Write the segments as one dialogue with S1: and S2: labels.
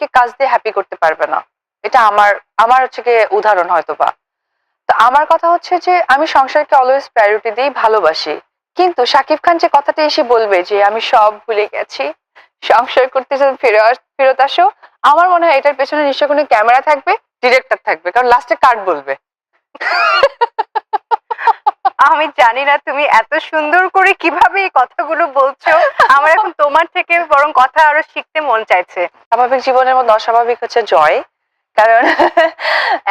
S1: সাকিবকে কাজ দিয়ে হ্যাপি করতে পারবে না। এটা আমার আমার হচ্ছে গিয়ে উদাহরণ হয়তো বা। তো আমার কথা হচ্ছে যে আমি সংসারকে অলওয়েজ প্রায়োরিটি দিই, ভালোবাসি। কিন্তু শাকিব খান যে কথাটা এসে বলবে যে আমি সব ভুলে গেছি, সংসার করতে যখন ফেরত আসো, আমার মনে হয় এটার পেছনে নিশ্চয় কোনো ক্যামেরা থাকবে, ডিরেক্টর থাকবে, কারণ লাস্টে কাট বলবে।
S2: আমি জানি না তুমি এত সুন্দর করে কিভাবে এই কথাগুলো বলছো। আমার এখন তোমার থেকে বরং কথা আরো শিখতে মন চাইছে।
S1: স্বাভাবিক জীবনের মধ্যে অস্বাভাবিক হচ্ছে জয়, কারণ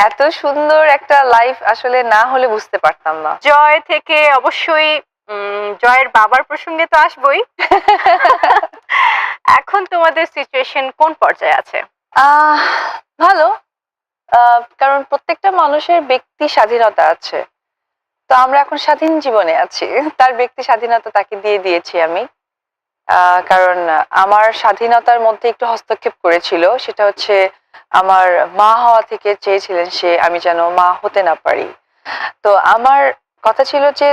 S1: এত সুন্দর একটা লাইফ আসলে না হলে বুঝতে পারতাম না।
S2: জয় থেকে অবশ্যই জয়ের বাবার প্রসঙ্গে তো আসবই। এখন তোমাদের সিচুয়েশন কোন পর্যায়ে আছে?
S1: আহ ভালো। কারণ প্রত্যেকটা মানুষের ব্যক্তি স্বাধীনতা আছে। তো আমরা এখন স্বাধীন জীবনে আছি, তার ব্যক্তি স্বাধীনতা তাকে দিয়ে দিয়েছি আমি। কারণ আমার স্বাধীনতার মধ্যে একটু হস্তক্ষেপ করেছিল, সেটা হচ্ছে আমার মা হওয়া থেকে চেয়েছিলেন সে আমি যেন মা হতে না পারি। তো আমার কথা ছিল যে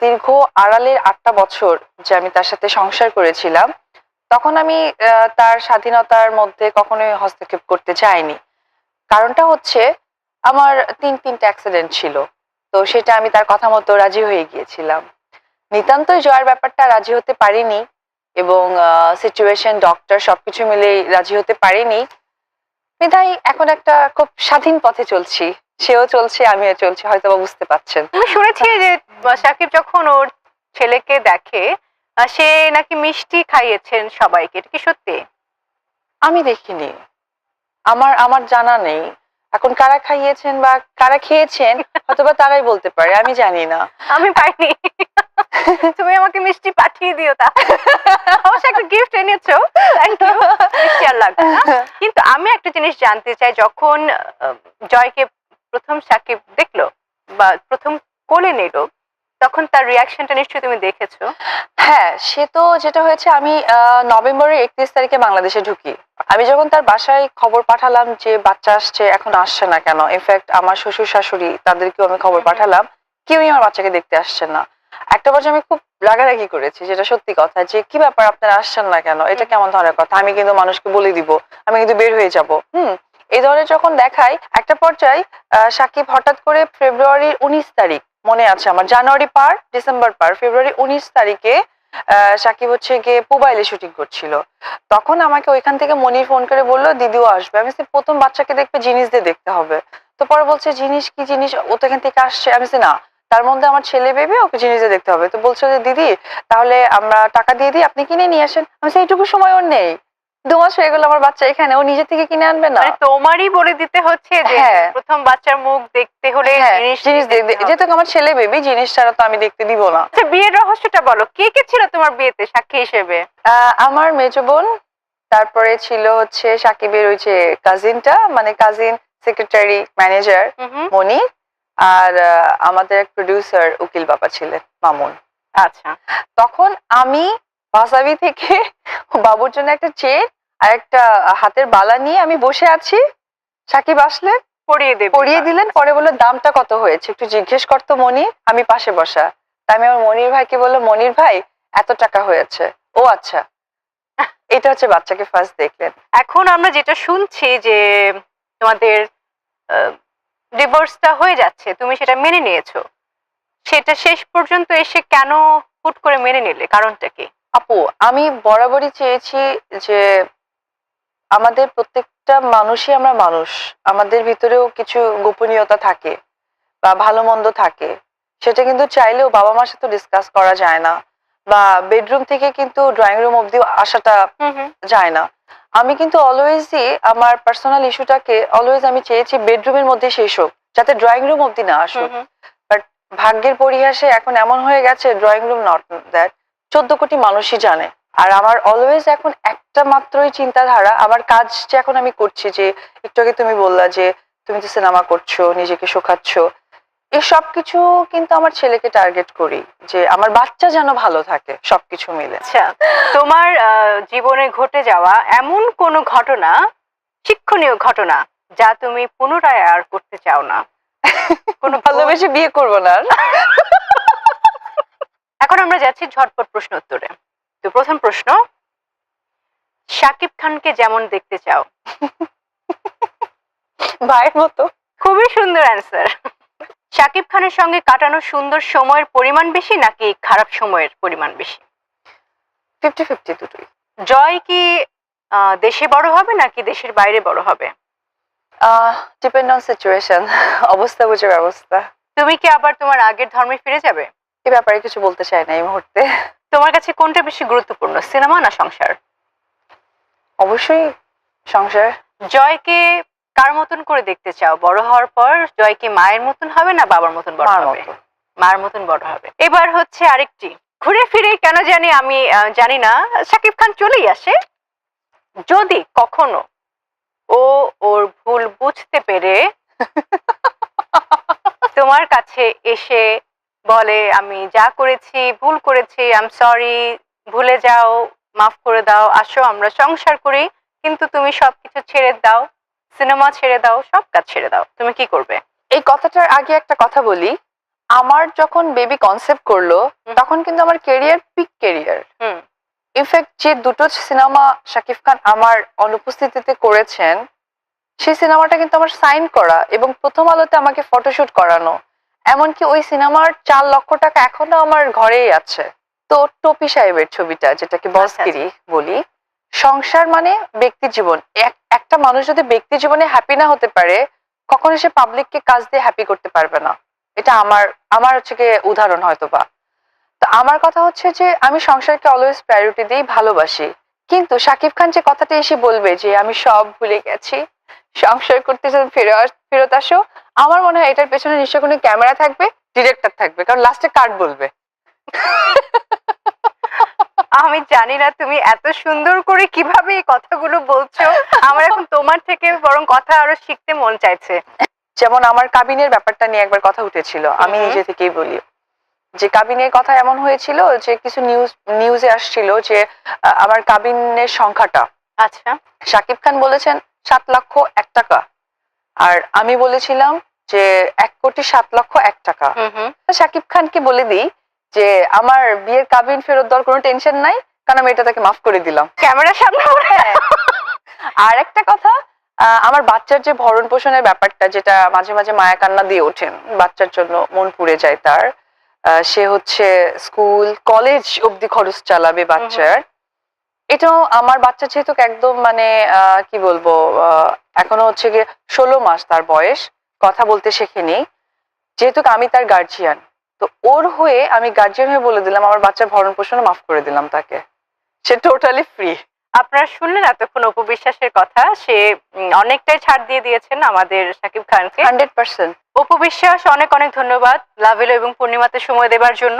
S1: দীর্ঘ আড়ালের 8টা বছর যে আমি তার সাথে সংসার করেছিলাম, তখন আমি তার স্বাধীনতার মধ্যে কখনোই হস্তক্ষেপ করতে চাইনি। কারণটা হচ্ছে আমার তিনটা অ্যাক্সিডেন্ট ছিল। তো সেটা আমি তার কথা মতো রাজি হয়ে গিয়েছিলাম। নিতান্তই জয়ের ব্যাপারটা রাজি হতে পারিনি, এবং সিচুয়েশন ডক্টর সবকিছু মিলেই রাজি হতে পারিনি। বিধায় এখন একটা খুব স্বাধীন পথে চলছি, সেও চলছে আমিও চলছি, হয়তো বা বুঝতে পাচ্ছেন।
S2: আমি শুনেছি যে সাকিব যখন ওর ছেলেকে দেখে সে নাকি মিষ্টি খাইয়েছেন সবাইকে, এটা কি সত্যি?
S1: আমি দেখিনি, আমার আমার জানা নেই। এখন কারা খাইয়েছেন বা কারা খেয়েছেন হয়তোবা তারাই বলতে পারে, আমি জানি না।
S2: আমি পাইনি। তুমি আমাকে মিষ্টি পাঠিয়ে দিও তাহলে। অবশ্য একটা গিফট এনেছো, থ্যাংক ইউ। মিষ্টি আর লাগবে না। কিন্তু আমি একটা জিনিস জানতে চাই, যখন জয়কে প্রথম সাকিব দেখলো বা প্রথম কোলে নিল, তখন তার রিয়াকশনটা নিশ্চয়ই তুমি দেখেছো।
S1: হ্যাঁ, সে তো যেটা হয়েছে, আমি নভেম্বরের 31 তারিখে বাংলাদেশে ঢুকি। আমি যখন তার বাসায় খবর পাঠালাম যে বাচ্চা আসছে, এখন আসছে না কেন, ইনফ্যাক্ট আমার শ্বশুর শাশুড়ি তাদেরকেও আমি খবর পাঠালাম, কেউই আমার বাচ্চাকে দেখতে আসছে না। একটা পর্যায়ে আমি খুব রাগারাগি করেছি, যেটা সত্যি কথা, যে কি ব্যাপার আপনারা আসছেন না কেন, এটা কেমন ধরনের কথা, আমি কিন্তু মানুষকে বলে দিব, আমি কিন্তু বের হয়ে যাব। এই ধরনের যখন দেখায়, একটা পর্যায়ে সাকিব হঠাৎ করে ফেব্রুয়ারির 19 তারিখ, মনে আছে আমার, জানুয়ারি পার ডিসেম্বর পার, ফেব্রুয়ারি 19 তারিখে সাকিব হচ্ছে গিয়ে পুবাইলে শুটিং করছিল। তখন আমাকে ওইখান থেকে মনির ফোন করে বললো দিদিও আসবে। আমি প্রথম বাচ্চাকে দেখবে জিনিস দিয়ে দেখতে হবে। তো পরে বলছে জিনিস কি জিনিস, ও তো এখান থেকে আসছে। আমি না, তার মধ্যে আমার ছেলে বেবি, ওকে জিনিস দিয়ে দেখতে হবে। তো বলছে যে দিদি তাহলে আমরা টাকা দিয়ে দিই, আপনি কিনে নিয়ে আসেন। আমি এইটুকু সময় ওর নেই, 2 মাস হয়ে গেল আমার বাচ্চা এখানে, ও নিজে থেকে কিনে আনবে না?
S2: মানে তোমারই বলে দিতে হচ্ছে যে
S1: হ্যাঁ,
S2: প্রথম বাচ্চার মুখ দেখতে হলে
S1: হ্যাঁ, জিনিস
S2: দেখতে হবে।
S1: যেহেতু আমার ছেলে বেবি, জিনিস ছাড়া তো আমি দেখতে দিব না।
S2: আচ্ছা, বিয়ের রহস্যটা বলো, কে কে ছিল তোমার বিয়েতে সাক্ষী হিসেবে?
S1: আমার মেজো বোন, তারপরে ছিল হচ্ছে সাকিবের ওই যে কাজিনটা, মানে কাজিন সেক্রেটারি ম্যানেজার মনি, আর আমাদের এক প্রডিউসার উকিল বাবা ছিলেন মামুন।
S2: আচ্ছা,
S1: তখন আমি বাসাবি থেকে বাবুর জন্য একটা চেন আর একটা হাতের বালা নিয়ে আমি বসে আছি। সাকিব আসলে পরিয়ে দিলেন, পরে বললো দামটা কত হয়েছে একটু জিজ্ঞেস করতো মনি, আমি পাশে বসা। তাই আমি আমার মনির ভাইকে বললো মনির ভাই এত টাকা হয়েছে। ও আচ্ছা। এটা হচ্ছে বাচ্চাকে ফার্স্ট দেখলেন।
S2: এখন আমরা যেটা শুনছি যে তোমাদের ডিভোর্সটা হয়ে যাচ্ছে, তুমি সেটা মেনে নিয়েছো, সেটা শেষ পর্যন্ত এসে কেন হুট করে মেনে নিলে, কারণটা কি?
S1: আপু, আমি বরাবরই চেয়েছি যে আমাদের প্রত্যেকটা মানুষই আমরা মানুষ, আমাদের ভিতরেও কিছু গোপনীয়তা থাকে বা ভালো মন্দ থাকে। সেটা কিন্তু চাইলেও বাবা মার সাথে ডিসকাস করা যায় না, বা বেডরুম থেকে কিন্তু ড্রয়িং রুম অব্দি আসাটা যায় না। আমি কিন্তু অলওয়েজই আমার পার্সোনাল ইস্যুটাকে অলওয়েজ আমি চেয়েছি বেডরুমের মধ্যে শেষ হোক, যাতে ড্রয়িং রুম অব্দি না আসুক। বাট ভাগ্যের পরিহাসে এখন এমন হয়ে গেছে ড্রয়িং রুম নট দ্যাট 14 কোটি মানুষই জানে। আর আমার অলওয়েজ এখন একটা মাত্রই চিন্তাধারা, আমার কাজ যে এখন আমি করছি, যে একটু আগে তুমি বললা যে তুমি তো সিনেমা করছো, নিজেকে শোকাচ্ছ, এই সবকিছু কিন্তু আমার ছেলেকে টার্গেট করি, যে আমার বাচ্চা যেন ভালো থাকে, সবকিছু মিলে।
S2: আচ্ছা, তোমার জীবনে ঘটে যাওয়া এমন কোনো ঘটনা, শিক্ষণীয় ঘটনা, যা তুমি পুনরায় আর করতে চাও না?
S1: কোনো ভালোবেসে বিয়ে করবো না আর।
S2: এখন আমরা যাচ্ছি ঝটপট প্রশ্ন উত্তরে। তো প্রথম প্রশ্ন, শাকিব খানকে যেমন দেখতে চাও?
S1: ভাইয়ের মতো।
S2: খুবই সুন্দর অ্যান্সার। শাকিব খানের সঙ্গে কাটানো সুন্দর সময়ের পরিমাণ বেশি নাকি খারাপ সময়ের পরিমাণ বেশি?
S1: 50-50 দুটোই।
S2: জয় কি দেশে বড় হবে নাকি দেশের বাইরে বড় হবে?
S1: Depend on situation. অবস্থা বুঝে ব্যবস্থা।
S2: তুমি কি আবার তোমার আগের ধর্মে ফিরে যাবে?
S1: এ ব্যাপারে কিছু বলতে চাই না এই মুহূর্তে।
S2: তোমার কাছে কোনটা বেশি গুরুত্বপূর্ণ, সিনেমা না সংসার?
S1: অবশ্যই সংসার।
S2: জয়কে কার মতন করে দেখতে চাও? বড় হওয়ার পর জয় কি মায়ের মতন হবে না বাবার মতন বড়
S1: মার
S2: হবে?
S1: মতো।
S2: মার মতন বড় হবে। এবার হচ্ছে আরেকটি, ঘুরে ফিরে কেন জানি আমি জানি না, শাকিব খান চলেই আসে। যদি কখনো ও ওর ভুল বুঝতে পেরে তোমার কাছে এসে বলে আমি যা করেছি ভুল করেছি, আই এম সরি, ভুলে যাও, মাফ করে দাও, আসো আমরা সংসার করি, কিন্তু তুমি সবকিছু ছেড়ে দাও, সিনেমা ছেড়ে দাও, সব কাজ ছেড়ে দাও, তুমি কি করবে?
S1: এই কথাটার আগে একটা কথা বলি। আমার যখন বেবি কনসেপ্ট করলো তখন কিন্তু আমার কেরিয়ার পিক কেরিয়ার।
S2: হুম।
S1: ইনফ্যাক্ট যে দুটো সিনেমা শাকিব খান আমার অনুপস্থিতিতে করেছেন সেই সিনেমাটা কিন্তু আমার সাইন করা এবং প্রথম আলোতে আমাকে ফটোশুট করানো। এমনকি ওই সিনেমার 4 লক্ষ টাকা এখনো আমার ঘরেই আছে। তো টপি সাহেবের ছবিটা যেটাকে বসগিরি বলি, সংসার মানে ব্যক্তি জীবন। একটা মানুষ যদি ব্যক্তি জীবনে হ্যাপি না হতে পারে কখনো সে পাবলিককে কাজ দিয়ে হ্যাপি করতে পারবে না। এটা আমার আমার হচ্ছে গিয়ে উদাহরণ হয়তো বা। তো আমার কথা হচ্ছে যে আমি সংসারকে অলওয়েজ প্রায়োরিটি দিই, ভালোবাসি। কিন্তু শাকিব খান যে কথাটা এসে বলবে যে আমি সব ভুলে গেছি, সংসার করতে যখন ফেরত আসো, আমার মনে হয় এটার পেছনে নিশ্চয় কোনো ক্যামেরা থাকবে, ডিরেক্টর থাকবে, কারণ লাস্টে কাট বলবে।
S2: আমি জানি না তুমি এত সুন্দর করে কিভাবে এই কথাগুলো বলছো, আমার এখন তোমার থেকে বরং কথা আরো শিখতে মন চাইছে।
S1: যেমন আমার কাবিনের ব্যাপারটা নিয়ে একবার কথা উঠেছিল, আমি নিজে থেকেই বলি যে কাবিনের কথা এমন হয়েছিল যে কিছু নিউজে আসছিল যে আমার কাবিনের সংখ্যাটা,
S2: আচ্ছা,
S1: শাকিব খান বলেছেন 7,01,000 আর আমি বলেছিলাম যে 1,07,01,000। শাকিব খানকে বলে দিই যে আমার বিয়ের কাবিন ফেরত দেওয়ার কোনো টেনশন নাই, কারণ আমি এটা তাকে মাফ করে দিলাম
S2: ক্যামেরার সামনে।
S1: আর একটা কথা, আমার বাচ্চার যে ভরণ পোষণের ব্যাপারটা, যেটা মাঝে মাঝে মায়া কান্না দিয়ে ওঠেন, বাচ্চার জন্য মন পুড়ে যায় তার। সে হচ্ছে স্কুল কলেজ অব্দি খরচ চালাবে বাচ্চার। এটাও আমার বাচ্চা যেহেতু একদম মানে কি বলবো, এখনো হচ্ছে গিয়ে 16 মাস তার বয়স, কথা বলতে শেখেনি, যেহেতু আমি তার গার্জিয়ান, তো ওর হয়ে আমি গার্জিয়ান হয়ে বলে দিলাম আমার বাচ্চার ভরণ পোষণ মাফ করে দিলাম তাকে, সে টোটালি ফ্রি।
S2: আপনারা শুনলেন এতক্ষণ অপু বিশ্বাসের কথা, সে অনেকটাই ছাড় দিয়ে দিয়েছেন আমাদের শাকিব খানকে।
S1: 100%।
S2: অপু বিশ্বাস, অনেক অনেক ধন্যবাদ লাভিলো এবং পূর্ণিমাতে সময় দেবার জন্য।